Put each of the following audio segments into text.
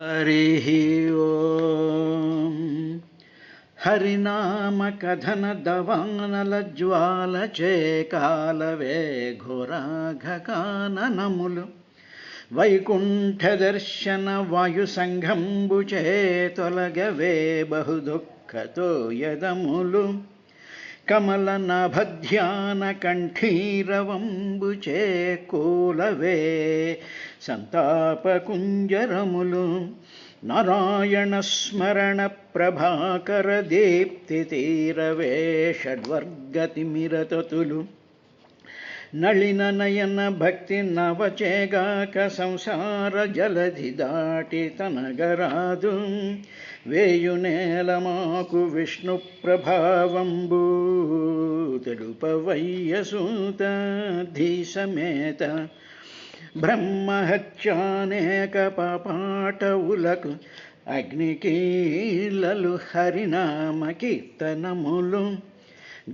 हरिः ओम् हरिनाम कथन दवानलज्वालचेकालवे घोराघकाननमुलु వైకుంఠ దర్శన వాయుసంఘంబుచే తొలగవే బహుదుఃఖతో యదములు కమల నభధ్యాన కంఠీరవంబుచే కూలవే సంతాపకుంజరములు నారాయణ స్మరణ ప్రభాకర దీప్తి తీరవే షడ్వర్గతిమిరతతులు నళిన నయన భక్తి నవచేగాక సంసార జలధి దాటి తనగరాదు వేయునేల మాకు విష్ణు ప్రభావంబు తెలుపవయ్యసూత ధీసమేత బ్రహ్మహత్యానేక పాపాటవులకు అగ్నికీలలు హరినామ కీర్తనములు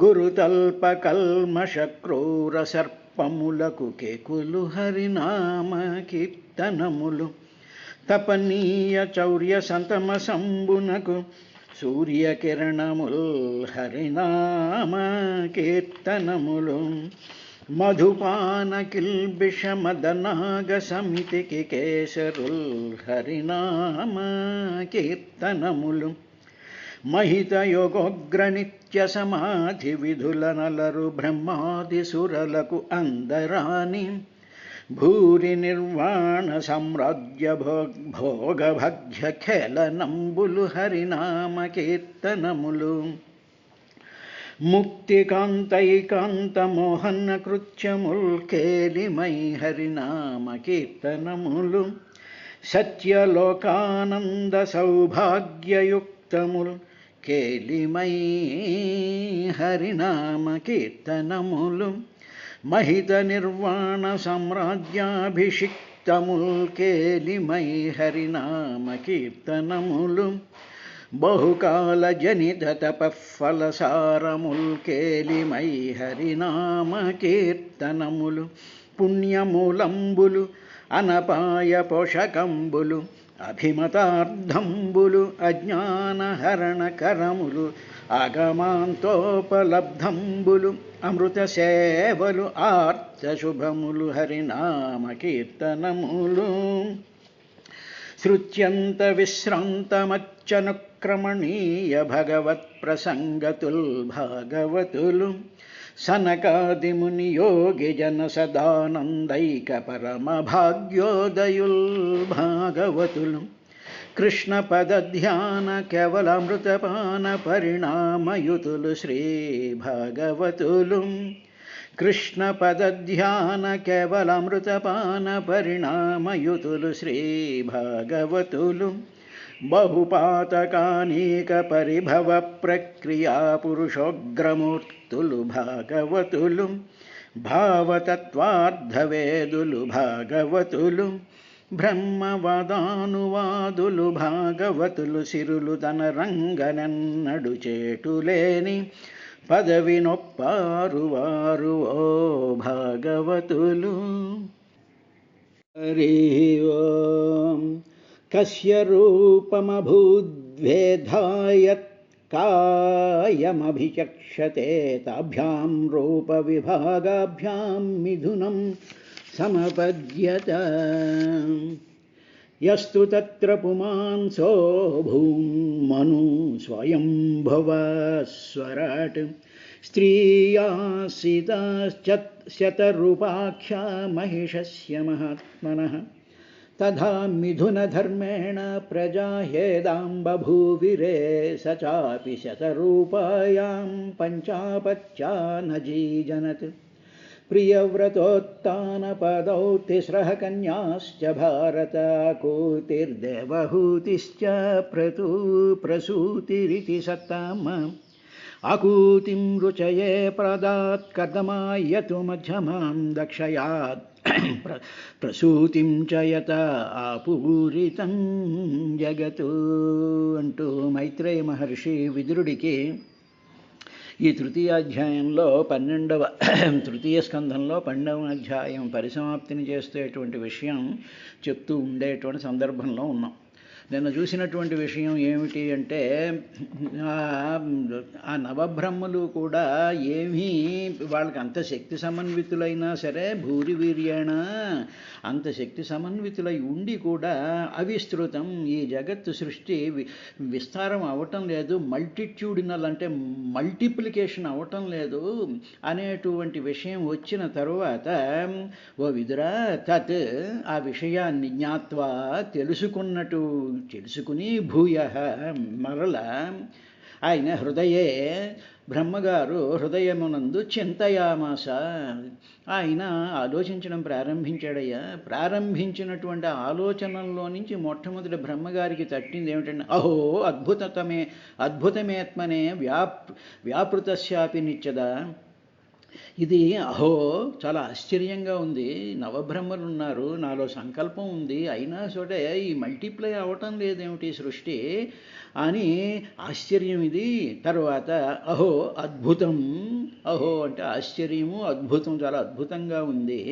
గురుతల్ప కల్మష క్రూర సర్పములకు కేకులు హరినామ కీర్తనములు తపనీయ చౌర్య సంతమ సంబునకు సూర్యకిరణముల్ హరినామ కీర్తనములు మధుపాన కిల్బిష మదనాగ సమితికి కేసరుల్ హరినామ కీర్తనములు మహిత యోగోగ్ర నిత్య సమాధి విధుల నలరు బ్రహ్మాది సురలకు అందరాని భూరి నిర్వాణ సామ్రాజ్య భోగభగ్య ఖేళనంబులు హరినామ కీర్తనములు ముక్తికాంతైకాంత మోహన కృత్యముల్ కేలిమై హరినామ కీర్తనములు సత్యలోకానంద సౌభాగ్యయుక్తముల్ కేలిమై హరినామ కీర్తనములు మహిత నిర్వాణ సామ్రాజ్యాభిషిక్తముల్ కేలిమై హరినామ కీర్తనములు బహుకాల జనిత తపఫలసారముల్ కేలిమై హరినామ కీర్తనములు పుణ్యమూలంబులు అనపాయ పోషకంబులు అభిమతార్థంబులు అజ్ఞానహరణకరములు ఆగమాంతోపలబ్ధంబులు అమృత సేవలు ఆర్తశుభములు హరినామ కీర్తనములు శృత్యంత విశ్రాంతమచ్చనుక్రమణీయ భగవత్ ప్రసంగతుల్ భాగవతులు సనకాదిముని యోగి జన సదానందైక పరమ భాగ్యోదయుల్ భాగవతులు కృష్ణ పద ధ్యాన కేవలామృతపాన పరిణామయుతులు శ్రీ భాగవతులు కృష్ణ పద ధ్యాన కేవలామృతపాన పరిణామయుతులు శ్రీ భాగవతులు బహుపాతకానీక పరిభవ ప్రక్రియా పురుషోగ్రమూర్తులు భాగవతులు భావతత్వార్థవేదులు భాగవతులు బ్రహ్మవాదానువాదులు భాగవతులు సిరులు తన రంగనన్నడు చేటులేని పదవి నొప్పారు వారు ఓ భాగవతులు. హరి ఓం కస్య రూపమభూద్వేధాయత్ కాయమభిచక్షతే తాభ్యాం రూప విభాగాభ్యాం మిథునం సమపద్యత యస్తు తత్ర పుమాంసో భూమను స్వయంభవ స్వరాట్ స్త్రీయాసితశతరూపాఖ్యా మహిషస్య మహాత్మనః తథా మిథునధర్మేణ ప్రజా హ్యేదాం బభూవిరే స చాపి శతరూపాయాం పంచాపత్యానజీజనత్ ప్రియవ్రతోత్తానపదౌ తిస్రః కన్యాశ్చ భారత కూతిర్దేవహూతిశ్చ ప్రసూతిరితి సత్తమ ఆకూతిం రుచయే ప్రదాత్ కర్దమాయతు మధ్యమాం దక్షయాత్ ప్రసూతిం చ యత ఆపూరితం జగతు అంటూ మైత్రేయ మహర్షి విదురుడికి ఈ తృతీయాధ్యాయంలో తృతీయ స్కంధంలో 12వ అధ్యాయం పరిసమాప్తిని చేసేటువంటి విషయం చెప్తూ ఉండేటువంటి సందర్భంలో ఉన్నాం. నిన్న చూసినటువంటి విషయం ఏమిటి అంటే ఆ నవబ్రహ్మలు కూడా ఏమీ వాళ్ళకి అంత శక్తి సమన్వితులైనా సరే భూరి వీర్యేణ అంత శక్తి సమన్వితులై ఉండి కూడా అవిస్తృతం ఈ జగత్తు సృష్టి విస్తారం అవటం లేదు, మల్టిట్యూడినల్ అంటే మల్టిప్లికేషన్ అవటం లేదు అనేటువంటి విషయం వచ్చిన తరువాత ఓ విదురా తత్ ఆ విషయాన్ని జ్ఞాత్వా తెలుసుకుని భూయ మరల ఆయన హృదయే బ్రహ్మగారు హృదయమునందు చింతయామాస ఆయన ఆలోచించడం ప్రారంభించాడయ్యా. ప్రారంభించినటువంటి ఆలోచనల్లో నుంచి మొట్టమొదటి బ్రహ్మగారికి తట్టింది ఏమిటంటే అహో అద్భుతమేత్మనే వ్యాపృతస్యాపి నిత్యదా. ఇది అహో చాలా ఆశ్చర్యంగా ఉంది, నవబ్రహ్మలు ఉన్నారు, నాలో సంకల్పం ఉంది, అయినా సరే ఈ మల్టిప్లై అవటం లేదేమిటి సృష్టి అని ఆశ్చర్యం ఇది. తర్వాత అహో అద్భుతం, అహో అంటే ఆశ్చర్యము, అద్భుతం చాలా అద్భుతంగా ఉంది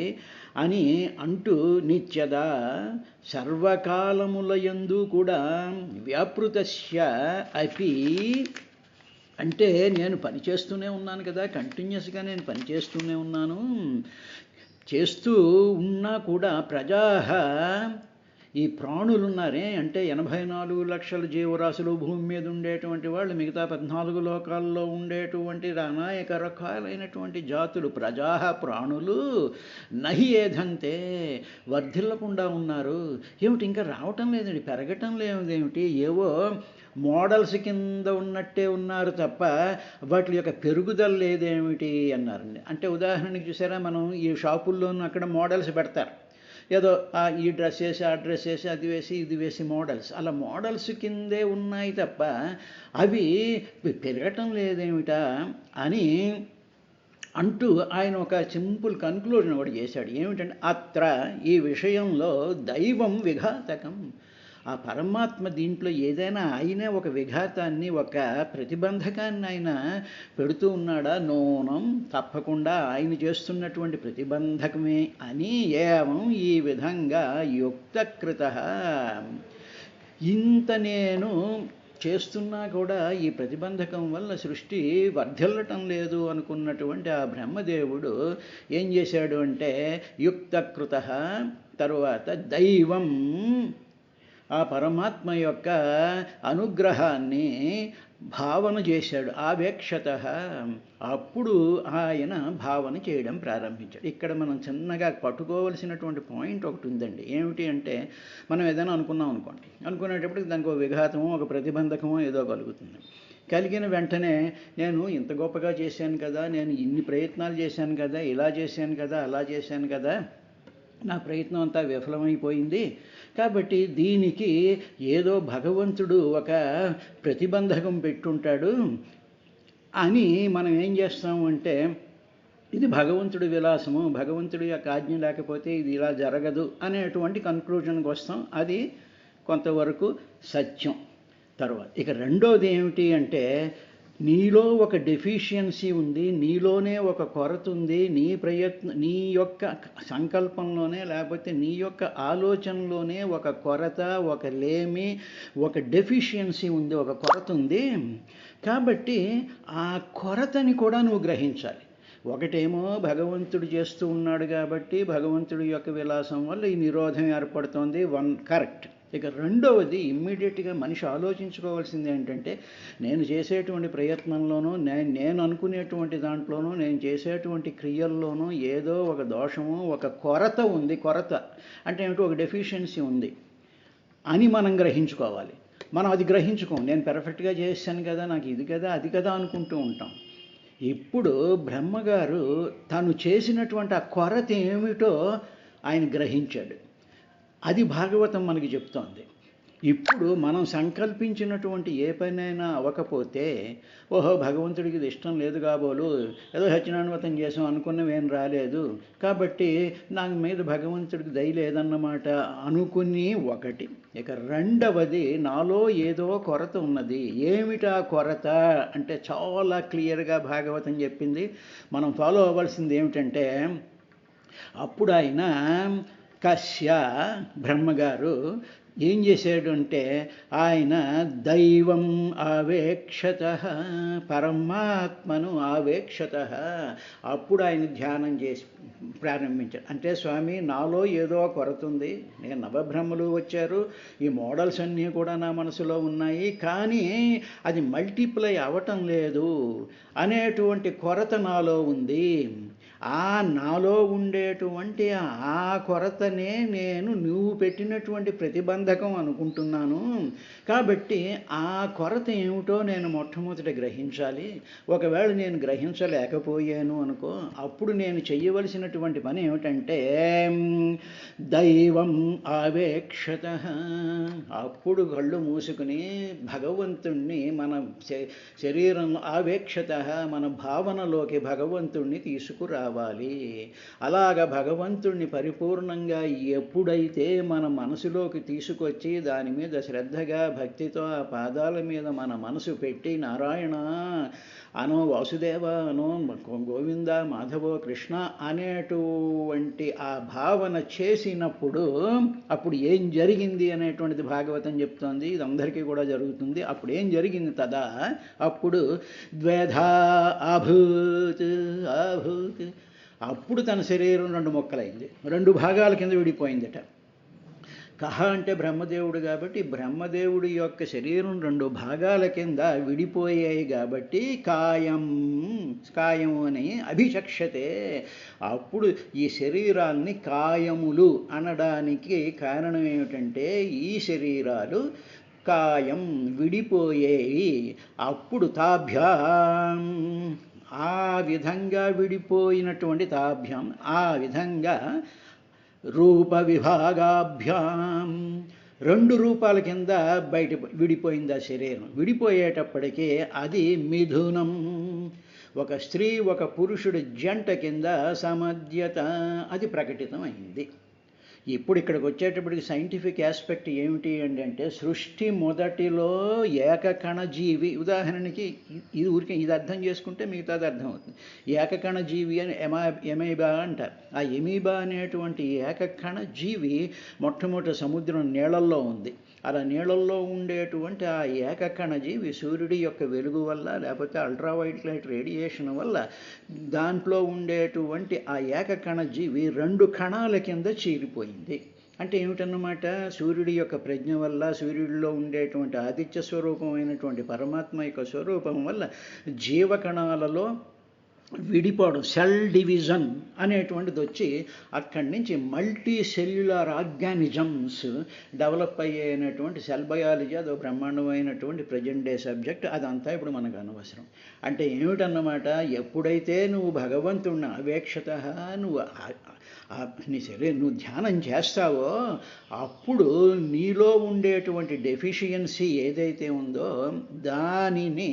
అని అంటూ నిత్యదా సర్వకాలములయందు కూడా వ్యాపృతస్య అపి అంటే నేను పనిచేస్తూనే ఉన్నాను కదా, కంటిన్యూస్గా నేను పనిచేస్తూనే ఉన్నాను. చేస్తూ ఉన్నా కూడా ప్రజాహ ఈ ప్రాణులు ఉన్నారే అంటే 84 లక్షల జీవరాశులు భూమి మీద ఉండేటువంటి వాళ్ళు, మిగతా 14 లోకాల్లో ఉండేటువంటి అనేక రకాలైనటువంటి జాతులు ప్రజాహ ప్రాణులు నహి ఏధంతే వర్ధిల్లకుండా ఉన్నారు. ఏమిటి ఇంకా రావటం లేదండి, పెరగటం లేదేమిటి, ఏవో మోడల్స్ కింద ఉన్నట్టే ఉన్నారు తప్ప వాటి యొక్క పెరుగుదల లేదేమిటి అన్నారండి. అంటే ఉదాహరణకి చూసారా, మనం ఈ షాపుల్లోనూ అక్కడ మోడల్స్ పెడతారు, ఏదో ఈ డ్రెస్ వేసి ఆ డ్రెస్ వేసి అది వేసి ఇది వేసి మోడల్స్, అలా మోడల్స్ కిందే ఉన్నాయి తప్ప అవి పెరగటం లేదేమిటా అని అంటూ ఆయన ఒక సింపుల్ కన్క్లూజన్ ఒకటి చేశాడు. ఏమిటంటే అత్ర ఈ విషయంలో దైవం విఘాతకం, ఆ పరమాత్మ దీంట్లో ఏదైనా ఆయనే ఒక విఘాతాన్ని ఒక ప్రతిబంధకాన్ని ఆయన పెడుతూ ఉన్నాడా, నూనం తప్పకుండా ఆయన చేస్తున్నటువంటి ప్రతిబంధకమే అని ఏవం ఈ విధంగా యుక్తకృత ఇంత నేను చేస్తున్నా కూడా ఈ ప్రతిబంధకం వల్ల సృష్టి వర్ధిల్లటం లేదు అనుకున్నటువంటి ఆ బ్రహ్మదేవుడు ఏం చేశాడు అంటే యుక్తకృత తరువాత దైవం ఆ పరమాత్మ యొక్క అనుగ్రహాన్ని భావన చేశాడు. ఆవేక్షత అప్పుడు ఆయన భావన చేయడం ప్రారంభించాడు. ఇక్కడ మనం చిన్నగా పట్టుకోవలసినటువంటి పాయింట్ ఒకటి ఉందండి. ఏమిటి అంటే మనం ఏదైనా అనుకున్నాం అనుకోండి, అనుకునేటప్పటికి దానికి ఒక విఘాతమో ఒక ప్రతిబంధకమో ఏదో కలుగుతుంది. కలిగిన వెంటనే నేను ఇంత గొప్పగా చేశాను కదా, నేను ఇన్ని ప్రయత్నాలు చేశాను కదా, ఇలా చేశాను కదా, అలా చేశాను కదా, నా ప్రయత్నం అంతా విఫలమైపోయింది, కాబట్టి దీనికి ఏదో భగవంతుడు ఒక ప్రతిబంధకం పెట్టుంటాడు అని మనం ఏం చేస్తాము అంటే ఇది భగవంతుడి విలాసము, భగవంతుడి యొక్క ఆజ్ఞ లేకపోతే ఇది ఇలా జరగదు అనేటువంటి కన్క్లూజన్కి వస్తాం. అది కొంతవరకు సత్యం. తర్వాత ఇక రెండోది ఏమిటి అంటే నీలో ఒక డెఫిషియన్సీ ఉంది, నీలోనే ఒక కొరత ఉంది, నీ యొక్క సంకల్పంలోనే లేకపోతే నీ యొక్క ఆలోచనలోనే ఒక కొరత, ఒక లేమి, ఒక డెఫిషియన్సీ ఉంది, ఒక కొరత ఉంది. కాబట్టి ఆ కొరతని కూడా నువ్వు గ్రహించాలి. ఒకటేమో భగవంతుడు చేస్తూ ఉన్నాడు కాబట్టి భగవంతుడి యొక్క విలాసం వల్ల ఈ నిరోధం ఏర్పడుతోంది, కరెక్ట్. ఇక రెండవది ఇమ్మీడియట్గా మనిషి ఆలోచించుకోవాల్సింది ఏంటంటే నేను చేసేటువంటి ప్రయత్నంలోనూ నేను అనుకునేటువంటి దాంట్లోనూ నేను చేసేటువంటి క్రియల్లోనూ ఏదో ఒక దోషము, ఒక కొరత ఉంది. కొరత అంటే ఏమిటో ఒక డెఫిషియన్సీ ఉంది అని మనం గ్రహించుకోవాలి. మనం అది గ్రహించుకోం. నేను పర్ఫెక్ట్గా చేశాను కదా, నాకు ఇది కదా అది కదా అనుకుంటూ ఉంటాం. ఇప్పుడు బ్రహ్మగారు తను చేసినటువంటి ఆ కొరత ఏమిటో ఆయన గ్రహించాడు. అది భాగవతం మనకి చెప్తోంది. ఇప్పుడు మనం సంకల్పించినటువంటి ఏ పనైనా అవ్వకపోతే ఓహో భగవంతుడికి ఇది ఇష్టం లేదు కాబోలు, ఏదో సత్యనారాయణ చేసాం అనుకున్నవేం రాలేదు కాబట్టి నా మీద భగవంతుడికి దయ లేదన్నమాట అనుకుని ఒకటి. ఇక రెండవది నాలో ఏదో కొరత ఉన్నది. ఏమిటా కొరత అంటే చాలా క్లియర్గా భాగవతం చెప్పింది. మనం ఫాలో అవ్వాల్సింది ఏమిటంటే అప్పుడు ఆయన కశ్య బ్రహ్మగారు ఏం చేశాడు అంటే ఆయన దైవం ఆవేక్షత, పరమాత్మను ఆవేక్షత. అప్పుడు ఆయన ధ్యానం చేసి ప్రారంభించాడు. అంటే స్వామి నాలో ఏదో కొరత ఉంది, నేను నవబ్రహ్మలు వచ్చారు, ఈ మోడల్స్ అన్నీ కూడా నా మనసులో ఉన్నాయి, కానీ అది మల్టిప్లై అవ్వటం లేదు అనేటువంటి కొరత నాలో ఉంది. ఆ నాలో ఉండేటువంటి ఆ కొరతనే నేను నువ్వు పెట్టినటువంటి ప్రతిబంధకం అనుకుంటున్నాను. కాబట్టి ఆ కొరత ఏమిటో నేను మొట్టమొదట గ్రహించాలి. ఒకవేళ నేను గ్రహించలేకపోయాను అనుకో, అప్పుడు నేను చెయ్యవలసినటువంటి పని ఏమిటంటే దైవం ఆవేక్షత. అప్పుడు కళ్ళు మూసుకుని భగవంతుణ్ణి మన శరీరంలో ఆవేక్షత, మన భావనలోకి భగవంతుణ్ణి తీసుకురావాలి. అలాగ భగవంతుణ్ణి పరిపూర్ణంగా ఎప్పుడైతే మన మనసులోకి తీసుకొచ్చి దాని మీద శ్రద్ధగా భక్తితో ఆ పాదాల మీద మన మనసు పెట్టి నారాయణ అనో, వాసుదేవ అనో, గోవింద, మాధవో, కృష్ణ అనేటువంటి ఆ భావన చేసినప్పుడు అప్పుడు ఏం జరిగింది అనేటువంటిది భాగవతం చెప్తోంది. ఇది అందరికీ కూడా జరుగుతుంది. అప్పుడు ఏం జరిగింది తదా, అప్పుడు ద్వేధా అభూత్ అభూత్, అప్పుడు తన శరీరం 2 ముక్కలైంది, 2 భాగాల కింద విడిపోయిందట. కహ అంటే బ్రహ్మదేవుడు కాబట్టి బ్రహ్మదేవుడి యొక్క శరీరం 2 భాగాల కింద విడిపోయాయి కాబట్టి కాయం అని అభిచక్షతే. అప్పుడు ఈ శరీరాల్ని కాయములు అనడానికి కారణం ఏమిటంటే ఈ శరీరాలు కాయం విడిపోయేవి. అప్పుడు తాభ్యాం, ఆ విధంగా విడిపోయినటువంటి తాభ్యాం, ఆ విధంగా రూప విభాగాభ్యాం 2 రూపాల కింద బయట విడిపోయింది ఆ శరీరం. విడిపోయేటప్పటికీ అది మిథునం, ఒక స్త్రీ ఒక పురుషుడి జంట కింద సమధ్యత అది ప్రకటితం అయింది. ఇప్పుడు ఇక్కడికి వచ్చేటప్పటికి సైంటిఫిక్ ఆస్పెక్ట్ ఏమిటి అంటే సృష్టి మొదటిలో ఏకకణజీవి, ఉదాహరణకి ఇది ఊరికే ఇది అర్థం చేసుకుంటే మిగతాది అర్థమవుతుంది. ఏకకణజీవి అని ఎమీబా అంటారు. ఆ ఎమీబా అనేటువంటి ఏకకణజీవి మొట్టమొదటి సముద్రం నీళ్ళల్లో ఉంది. అలా నీళ్ళల్లో ఉండేటువంటి ఆ ఏకకణజీవి సూర్యుడి యొక్క వెలుగు వల్ల లేకపోతే అల్ట్రావైలెట్ లైట్ రేడియేషన్ వల్ల దాంట్లో ఉండేటువంటి ఆ ఏకకణజీవి 2 కణాల కింద చీలిపోయింది. అంటే ఏమిటన్నమాట, సూర్యుడి యొక్క ప్రజ్ఞ వల్ల, సూర్యుడిలో ఉండేటువంటి ఆదిత్య స్వరూపమైనటువంటి పరమాత్మ యొక్క స్వరూపం వల్ల జీవకణాలలో విడిపోవడం, సెల్ డివిజన్ అనేటువంటిది వచ్చి అక్కడి నుంచి మల్టీ సెల్యులార్ ఆర్గానిజమ్స్ డెవలప్ అయ్యేటువంటి సెల్ బయాలజీ అదో బ్రహ్మాండమైనటువంటి ప్రజెంట్ డే సబ్జెక్ట్. అదంతా ఇప్పుడు మనకు అనవసరం. అంటే ఏమిటన్నమాట, ఎప్పుడైతే నువ్వు భగవంతుడిని అవేక్షత నువ్వు ధ్యానం చేస్తావో అప్పుడు నీలో ఉండేటువంటి డెఫిషియన్సీ ఏదైతే ఉందో దానిని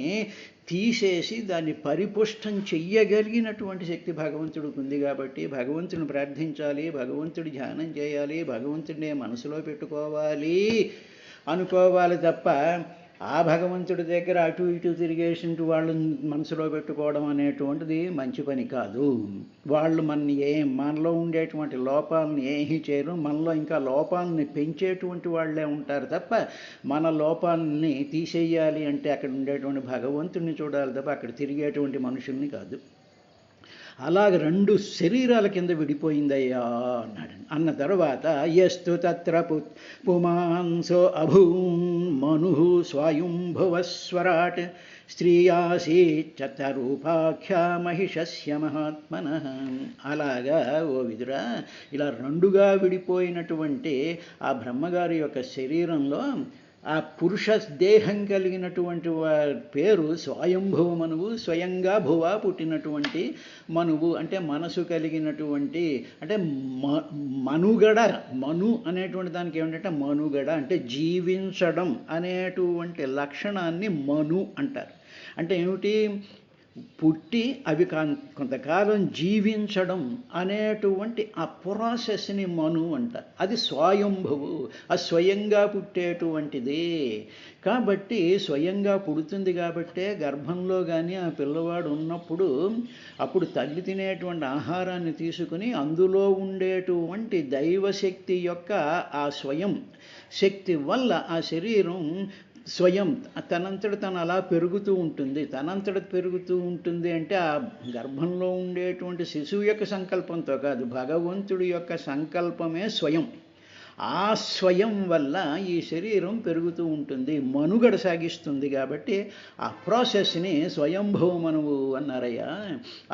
తీసేసి దాన్ని పరిపుష్టం చెయ్యగలిగినటువంటి శక్తి భగవంతుడికి ఉంది. కాబట్టి భగవంతుని ప్రార్థించాలి, భగవంతుడి ధ్యానం చేయాలి, భగవంతుడిని మనసులో పెట్టుకోవాలి అనుకోవాలి తప్ప ఆ భగవంతుడి దగ్గర అటు ఇటు తిరిగేసింటూ వాళ్ళని మనసులో పెట్టుకోవడం అనేటువంటిది మంచి పని కాదు. వాళ్ళు మనలో ఉండేటువంటి లోపాలను ఏమీ చేయరు, మనలో ఇంకా లోపాలని పెంచేటువంటి వాళ్ళే ఉంటారు తప్ప మన లోపాలని తీసేయాలి అంటే అక్కడ ఉండేటువంటి భగవంతుడిని చూడాలి తప్ప అక్కడ తిరిగేటువంటి మనుషుల్ని కాదు. అలాగ 2 శరీరాల కింద విడిపోయిందయ్యా అన్నాడు. అన్న తర్వాత యస్తు తత్ర పుమాంసో అభూన్ మను స్వయంభువస్వరాట్ స్త్రీయాసీచతరూపాఖ్యా మహిషస్య మహాత్మనః. అలాగా ఓ విదురా, ఇలా 2గా విడిపోయినటువంటి ఆ బ్రహ్మగారి యొక్క శరీరంలో ఆ పురుష దేహం కలిగినటువంటి పేరు స్వయంభువ మనువు, స్వయంగా భువ పుట్టినటువంటి మనువు అంటే మనసు కలిగినటువంటి, అంటే మనుగడ. మను అనేటువంటి దానికి ఏమిటంటే మనుగడ అంటే జీవించడం అనేటువంటి లక్షణాన్ని మను అంటారు. అంటే ఏమిటి, పుట్టి అవి కొంతకాలం జీవించడం అనేటువంటి ఆ ప్రాసెస్ని మను అంటారు. అది స్వయంభువు, అది స్వయంగా పుట్టేటువంటిది. కాబట్టి స్వయంగా పుడుతుంది కాబట్టే గర్భంలో కానీ ఆ పిల్లవాడు ఉన్నప్పుడు అప్పుడు తల్లి తినేటువంటి ఆహారాన్ని తీసుకుని అందులో ఉండేటువంటి దైవశక్తి యొక్క ఆ స్వయం శక్తి వల్ల ఆ శరీరం స్వయం తనంతట తను అలా పెరుగుతూ ఉంటుంది. తనంతట పెరుగుతూ ఉంటుంది అంటే ఆ గర్భంలో ఉండేటువంటి శిశువు యొక్క సంకల్పంతో కాదు, భగవంతుడి యొక్క సంకల్పమే స్వయం. ఆ స్వయం వల్ల ఈ శరీరం పెరుగుతూ ఉంటుంది, మనుగడ సాగిస్తుంది. కాబట్టి ఆ ప్రాసెస్ని స్వయంభవ మనువు అన్నారయ్యా.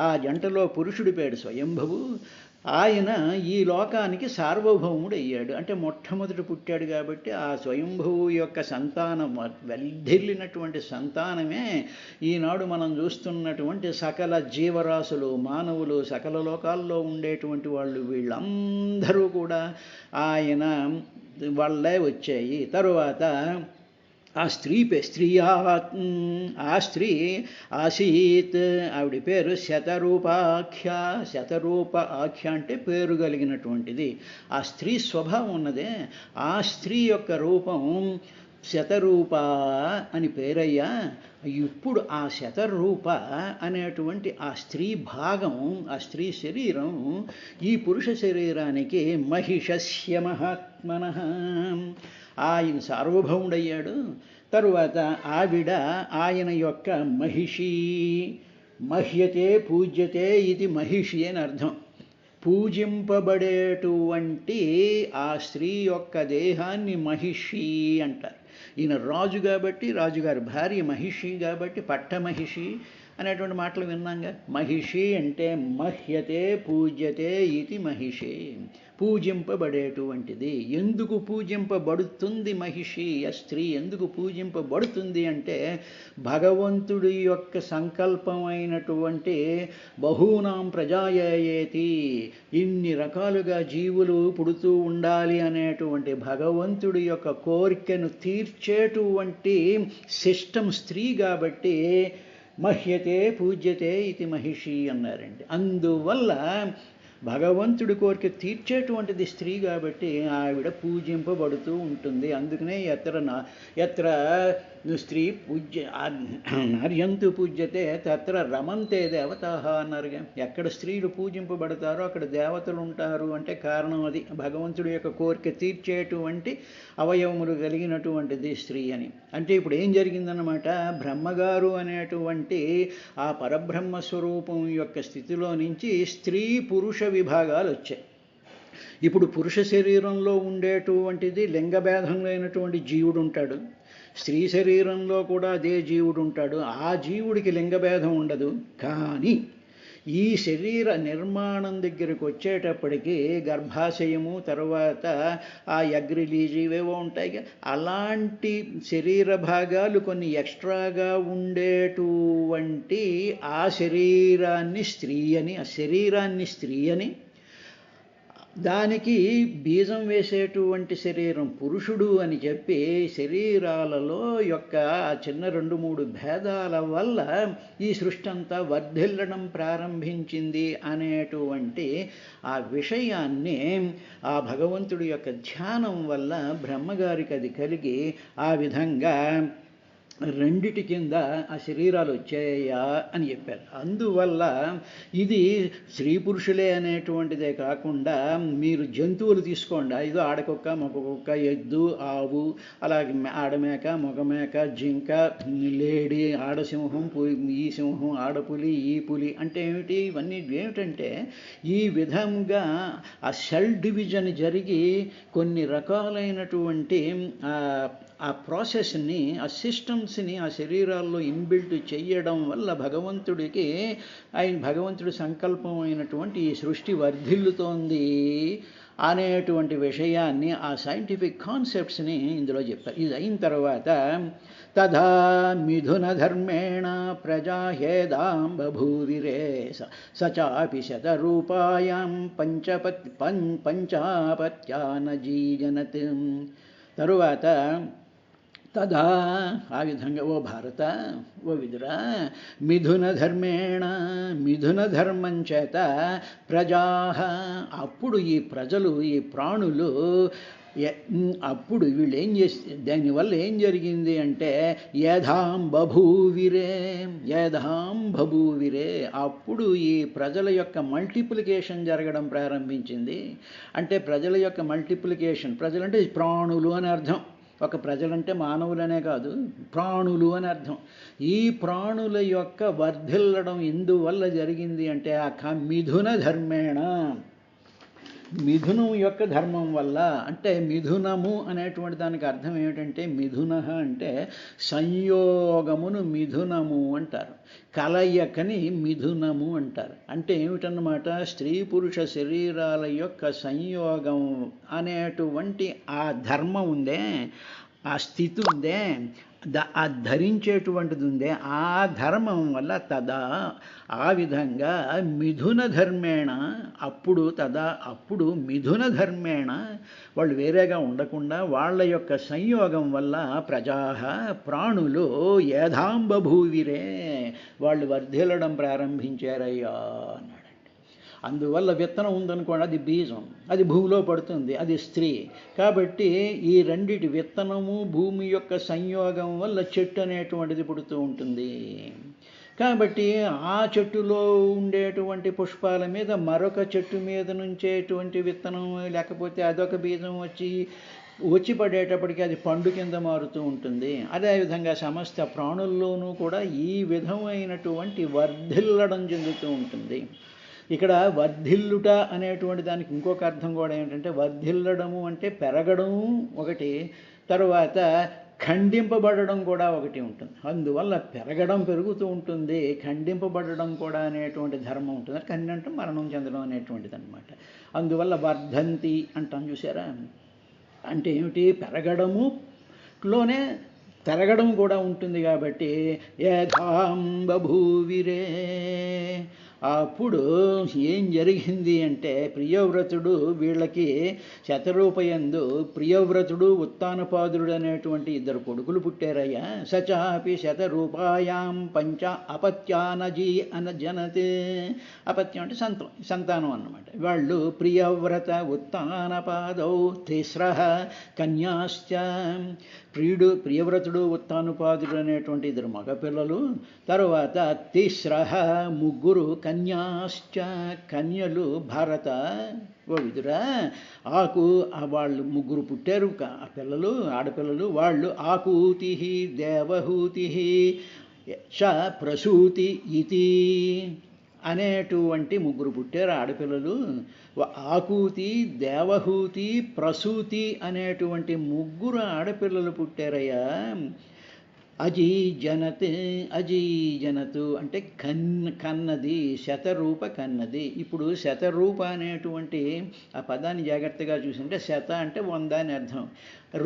ఆ జంటలో పురుషుడి పేరు స్వయంభవు. ఆయన ఈ లోకానికి సార్వభౌముడు అయ్యాడు. అంటే మొట్టమొదటి పుట్టాడు కాబట్టి ఆ స్వయంభువు యొక్క సంతానం, వెల్ధిల్లినటువంటి సంతానమే ఈనాడు మనం చూస్తున్నటువంటి సకల జీవరాశులు, మానవులు, సకల లోకాల్లో ఉండేటువంటి వాళ్ళు, వీళ్ళందరూ కూడా ఆయన వాళ్ళే వచ్చాయి. తరువాత ఆ స్త్రీ ఆసీత్, ఆవిడ పేరు శతరూపాఖ్య. శతరూప ఆఖ్య అంటే పేరు కలిగినటువంటిది. ఆ స్త్రీ స్వభావం ఉన్నదే, ఆ స్త్రీ యొక్క రూపం శతరూప అని పేరయ్యా. ఇప్పుడు ఆ శతరూప అనేటువంటి ఆ స్త్రీ భాగం, ఆ స్త్రీ శరీరం ఈ పురుష శరీరానికి మహిషస్య మహాత్మనః, ఆయన సార్వభౌముడయ్యాడు. తరువాత ఆవిడ ఆయన యొక్క మహిషి. మహ్యతే పూజ్యతే ఇది మహిషి అని అర్థం. పూజింపబడేటువంటి ఆ స్త్రీ యొక్క దేహాన్ని మహిషి అంటారు. ఈయన రాజు కాబట్టి, రాజుగారి భార్య మహిషి కాబట్టి పట్టమహిషి అనేటువంటి మాటలు విన్నాంగా. మహిషి అంటే మహ్యతే పూజ్యతే ఇది మహిషి, పూజింపబడేటువంటిది. ఎందుకు పూజింపబడుతుంది మహిషి, ఆ స్త్రీ ఎందుకు పూజింపబడుతుంది అంటే భగవంతుడి యొక్క సంకల్పమైనటువంటి బహూనాం ప్రజాయేతి, ఇన్ని రకాలుగా జీవులు పుడుతూ ఉండాలి అనేటువంటి భగవంతుడి యొక్క కోరికను తీర్చేటువంటి సిస్టమ్ స్త్రీ కాబట్టి మహ్యతే పూజ్యతే ఇది మహిషి అన్నారండి. అందువల్ల భగవంతుడి కోరిక తీర్చేటువంటిది స్త్రీ కాబట్టి ఆవిడ పూజింపబడుతూ ఉంటుంది. అందుకనే ఎత్ర స్త్రీ పూజ్య నార్యంతు పూజ్యతే తత్ర రమంతే దేవతాః అన్నారుగా. ఎక్కడ స్త్రీలు పూజింపబడతారో అక్కడ దేవతలు ఉంటారు అంటే కారణం అది. భగవంతుడి యొక్క కోరిక తీర్చేటువంటి అవయవములు కలిగినటువంటిది స్త్రీ అని. అంటే ఇప్పుడు ఏం జరిగిందన్నమాట, బ్రహ్మగారు అనేటువంటి ఆ పరబ్రహ్మ స్వరూపం యొక్క స్థితిలో నుంచి స్త్రీ పురుష విభాగాలు వచ్చాయి. ఇప్పుడు పురుష శరీరంలో ఉండేటువంటిది లింగభేదం లేనటువంటి జీవుడు ఉంటాడు, స్త్రీ శరీరంలో కూడా అదే జీవుడు ఉంటాడు. ఆ జీవుడికి లింగభేదం ఉండదు. కానీ ఈ శరీర నిర్మాణం దగ్గరికి వచ్చేటప్పటికి గర్భాశయము, తర్వాత ఆ యగ్రిలీజీ ఇవేవో ఉంటాయి, అలాంటి శరీర భాగాలు కొన్ని ఎక్స్ట్రాగా ఉండేటువంటి ఆ శరీరాన్ని స్త్రీ అని, దానికి బీజం వేసేటువంటి శరీరం పురుషుడు అని చెప్పి శరీరాలలో యొక్క చిన్న 2-3 భేదాల వల్ల ఈ సృష్టి అంతా వర్ధిల్లడం ప్రారంభించింది అనేటువంటి ఆ విషయాన్ని ఆ భగవంతుడి యొక్క ధ్యానం వల్ల బ్రహ్మగారికి అది కలిగి ఆ విధంగా రెండిటి కింద ఆ శరీరాలు వచ్చాయా అని చెప్పారు. అందువల్ల ఇది స్త్రీ పురుషులే అనేటువంటిదే కాకుండా మీరు జంతువులు తీసుకోండి, ఇదో ఆడకుక్క, మగకుక్క, ఎద్దు, ఆవు, అలాగే ఆడమేక, మగమేక, జింక, లేడి, ఆడసింహం, ఈ సింహం, ఆడపులి, ఈ పులి అంటే ఏమిటి, ఇవన్నీ ఏమిటంటే ఈ విధంగా ఆ సెల్ డివిజన్ జరిగి కొన్ని రకాలైనటువంటి ఆ ప్రాసెస్ని, ఆ సిస్టమ్స్ని ఆ శరీరాల్లో ఇన్బిల్ట్ చెయ్యడం వల్ల భగవంతుడి సంకల్పమైనటువంటి ఈ సృష్టి వర్ధిల్లుతోంది అనేటువంటి విషయాన్ని, ఆ సైంటిఫిక్ కాన్సెప్ట్స్ని ఇందులో చెప్పారు. ఇది అయిన తర్వాత తథా మిథున ధర్మేణ ప్రజాహేదాం బభూవిరే సచాపి శతరూపాయాం పంచాపత్యాన జీజనత్. తరువాత తదా ఆ విధంగా ఓ భారత, ఓ విదురా, మిథున ధర్మేణ మిథున ధర్మం చేత ప్రజా, అప్పుడు ఈ ప్రజలు, ఈ ప్రాణులు అప్పుడు వీళ్ళు ఏం చేసి, దానివల్ల ఏం జరిగింది అంటే యథాం బభూవిరే, యథాం బభూవిరే, అప్పుడు ఈ ప్రజల యొక్క మల్టిప్లికేషన్ జరగడం ప్రారంభించింది. అంటే ప్రజల యొక్క మల్టిప్లికేషన్, ప్రజలంటే ప్రాణులు అని అర్థం. ఒక ప్రజలంటే మానవులనే కాదు, ప్రాణులు అని అర్థం. ఈ ప్రాణుల యొక్క వర్ధిల్లడం ఎందువల్ల జరిగింది అంటే ఆ మిథున ధర్మేణ, మిథునం యొక్క ధర్మం వల్ల. అంటే మిథునము అనేటువంటి దానికి అర్థం ఏమిటంటే, మిథున అంటే సంయోగమును మిథునము అంటారు, కలయికని మిథునము అంటారు. అంటే ఏమిటన్నమాట, స్త్రీ పురుష శరీరాల యొక్క సంయోగం అనేటువంటి ఆ ధర్మం ఉందే, ఆ స్థితి ఉందే, ఆ ధరించేటువంటిది ఉందే, ఆ ధర్మం వల్ల తదా, ఆ విధంగా మిథున ధర్మేణ, అప్పుడు తదా, అప్పుడు మిథున ధర్మేణ, వాళ్ళు వేరేగా ఉండకుండా వాళ్ళ యొక్క సంయోగం వల్ల ప్రజా, ప్రాణులు యథాం బభూవిరే, వాళ్ళు వర్ధిల్లడం ప్రారంభించారయ్యా అన్నాడు. అందువల్ల విత్తనం ఉందనుకోండి, అది బీజం, అది భూమిలో పడుతుంది, అది స్త్రీ. కాబట్టి ఈ రెండిటి, విత్తనము భూమి యొక్క సంయోగం వల్ల చెట్టు అనేటువంటిది పుడుతూ ఉంటుంది. కాబట్టి ఆ చెట్టులో ఉండేటువంటి పుష్పాల మీద మరొక చెట్టు మీద నుంచేటువంటి విత్తనం, లేకపోతే అదొక బీజం వచ్చి పడేటప్పటికి అది పండు కింద మారుతూ ఉంటుంది. అదేవిధంగా సమస్త ప్రాణుల్లోనూ కూడా ఈ విధమైనటువంటి వర్ధిల్లడం చెందుతూ ఉంటుంది. ఇక్కడ వర్ధిల్లుట అనేటువంటి దానికి ఇంకొక అర్థం కూడా ఏంటంటే, వర్ధిల్లడము అంటే పెరగడము ఒకటి, తరువాత ఖండింపబడడం కూడా ఒకటి ఉంటుంది. అందువల్ల పెరగడం పెరుగుతూ ఉంటుంది, ఖండింపబడడం కూడా అనేటువంటి ధర్మం ఉంటుంది. ఖండంటే మరణం చెందడం అనేటువంటిది అనమాట. అందువల్ల వర్ధంతి అంటాం చూసారా, అంటే ఏమిటి, పెరగడములోనే తరగడం కూడా ఉంటుంది. కాబట్టి యథాం బభూవిరే, అప్పుడు ఏం జరిగింది అంటే, ప్రియవ్రతుడు వీళ్ళకి శతరూపయందు ప్రియవ్రతుడు ఉత్తానపాదుడు అనేటువంటి ఇద్దరు కొడుకులు పుట్టారయ్యా. సచాపి శతరూపాయాం పంచ అపత్యానజీ అనజనతే, అపత్యం అంటే సంతానం అన్నమాట. వాళ్ళు ప్రియవ్రత ఉత్తానపాదౌ తిస్రః కన్యాశ్చ, ప్రియవ్రతుడు ఉత్తానుపాదుడు అనేటువంటి ఇద్దరు మగపిల్లలు, తరువాత తిస్రః ముగ్గురు, కన్యాశ్చ కన్యలు, భారత ఓ విదురా, వాళ్ళు ముగ్గురు పుట్టారు ఆ పిల్లలు, ఆడపిల్లలు. వాళ్ళు ఆకూతి దేవహూతి చ ప్రసూతి ఇతి అనేటువంటి ముగ్గురు పుట్టారు ఆడపిల్లలు. ఆకూతి, దేవహూతి, ప్రసూతి అనేటువంటి ముగ్గురు ఆడపిల్లలు పుట్టారయ్యా. అజీజనతు అంటే కన్నది, శతరూప కన్నది. ఇప్పుడు శతరూప అనేటువంటి ఆ పదాన్ని జాగ్రత్తగా చూసింటే, శత అంటే 100 అని అర్థం,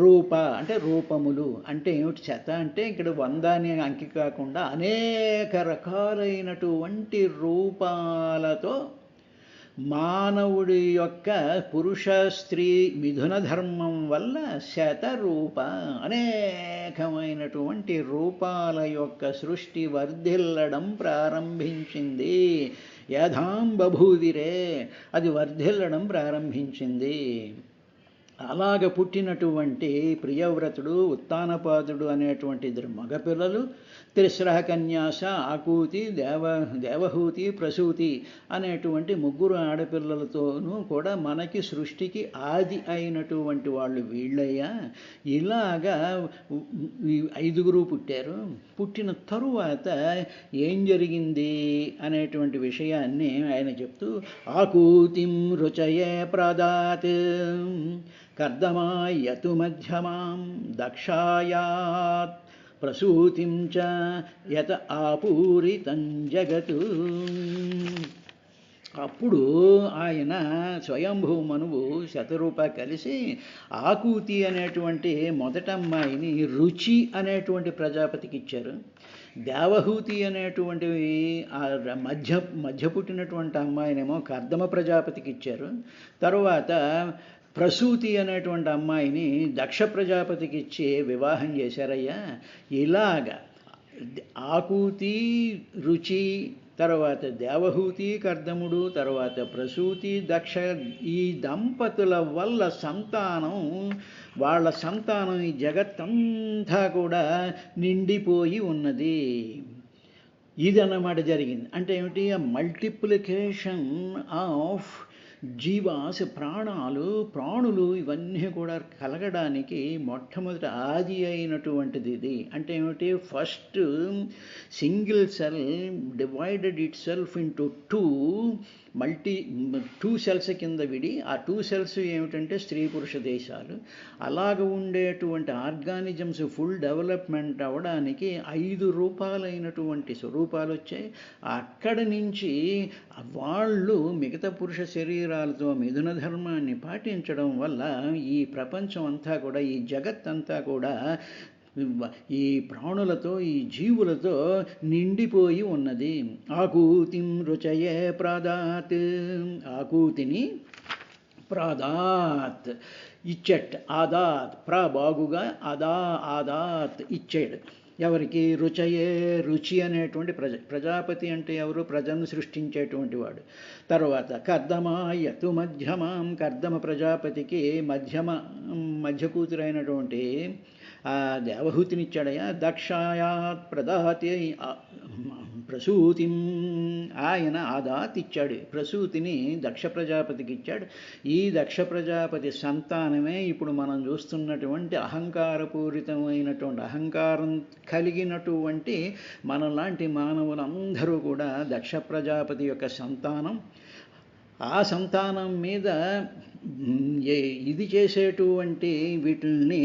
రూప అంటే రూపములు. అంటే ఏమిటి, శత అంటే ఇక్కడ 100 అనే అంకి కాకుండా అనేక రకాలైనటువంటి రూపాలతో మానవుడి యొక్క పురుష స్త్రీ మిథున ధర్మం వల్ల శతరూప, అనేకమైనటువంటి రూపాల యొక్క సృష్టి వర్ధిల్లడం ప్రారంభించింది. యథాం బభూవిరే, అది వర్ధిల్లడం ప్రారంభించింది. అలాగ పుట్టినటువంటి ప్రియవ్రతుడు ఉత్తానపాదుడు అనేటువంటి ఇద్దరు మగపిల్లలు, తిస్రః కన్యాస, ఆకూతి, దేవహూతి, ప్రసూతి అనేటువంటి ముగ్గురు ఆడపిల్లలతోనూ కూడా మనకి సృష్టికి ఆది అయినటువంటి వాళ్ళు వీళ్ళయ్యా. ఇలాగా 5గురు పుట్టారు. పుట్టిన తరువాత ఏం జరిగింది అనేటువంటి విషయాన్ని ఆయన చెప్తూ, ఆకూతిం రుచయే ప్రదాత్ కర్దమాయతు మధ్యమాం దక్షాయాత్ ప్రసూతిం చ యత ఆపూరితం జగతు. అప్పుడు ఆయన స్వయంభూ మనువు శతరూప కలిసి ఆకూతి అనేటువంటి మొదటమ్మాయిని రుచి అనేటువంటి ప్రజాపతికి ఇచ్చారు. దేవహూతి అనేటువంటి మధ్య పుట్టినటువంటి అమ్మాయినేమో కర్దమ ప్రజాపతికి ఇచ్చారు. తరువాత ప్రసూతి అనేటువంటి అమ్మాయిని దక్ష ప్రజాపతికి ఇచ్చి వివాహం చేశారయ్యా. ఇలాగా ఆకూతి, రుచి, తర్వాత దేవహూతి, కర్దముడు, తర్వాత ప్రసూతి, దక్ష, ఈ దంపతుల వల్ల వాళ్ళ సంతానం ఈ జగత్తంతా కూడా నిండిపోయి ఉన్నది. ఇదన్నమాట జరిగింది. అంటే ఏమిటి? మల్టిప్లికేషన్ ఆఫ్ జీవాస్, ప్రాణులు ఇవన్నీ కూడా కలగడానికి మొట్టమొదటి ఆది అయినటువంటిది ఇది. అంటే ఏమిటి? First single cell divided it self into two cells కింద విడి, ఆ 2 సెల్స్ ఏమిటంటే స్త్రీ పురుష దేశాలు. అలాగ ఉండేటువంటి ఆర్గానిజమ్స్ ఫుల్ డెవలప్మెంట్ అవ్వడానికి 5 రూపాలైనటువంటి స్వరూపాలు వచ్చాయి. అక్కడి నుంచి వాళ్ళు మిగతా పురుష శరీరాలతో మిథున ధర్మాన్ని పాటించడం వల్ల ఈ ప్రపంచం అంతా కూడా, ఈ జగత్తంతా కూడా ఈ ప్రాణులతో, ఈ జీవులతో నిండిపోయి ఉన్నది. ఆకూతిం రుచయే ప్రాదాత్, ఆకూతిని ప్రాదాత్ ఇచ్చట్, ఆదాత్ బాగుగా ఆదాత్ ఇచ్చాడు. ఎవరికి? రుచయే, రుచి అనేటువంటి ప్రజాపతి అంటే ఎవరు? ప్రజలను సృష్టించేటువంటి వాడు. తర్వాత కర్దమాయతు మధ్యమాం, కర్దమ ప్రజాపతికి మధ్య కూతురైనటువంటి ఆ దేవహూతినిచ్చాడయ్యా. దక్షాయాత్ ప్రదాతి ప్రసూతిం, ఆయన ఆదాత్ ఇచ్చాడు, ప్రసూతిని దక్ష ప్రజాపతికి ఇచ్చాడు. ఈ దక్ష ప్రజాపతి సంతానమే ఇప్పుడు మనం చూస్తున్నటువంటి అహంకారపూరితమైనటువంటి, అహంకారం కలిగినటువంటి మనలాంటి మానవులందరూ కూడా దక్ష ప్రజాపతి యొక్క సంతానం. ఆ సంతానం మీద ఇది చేసేటువంటి, వీటిని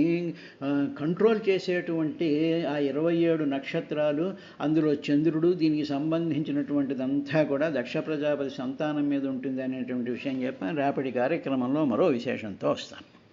కంట్రోల్ చేసేటువంటి ఆ 27 నక్షత్రాలు, అందులో చంద్రుడు, దీనికి సంబంధించినటువంటిదంతా కూడా దక్ష ప్రజాపతి సంతానం మీద ఉంటుంది అనేటువంటి విషయం చెప్పాను. రేపటి కార్యక్రమంలో మరో విశేషంతో వస్తాను.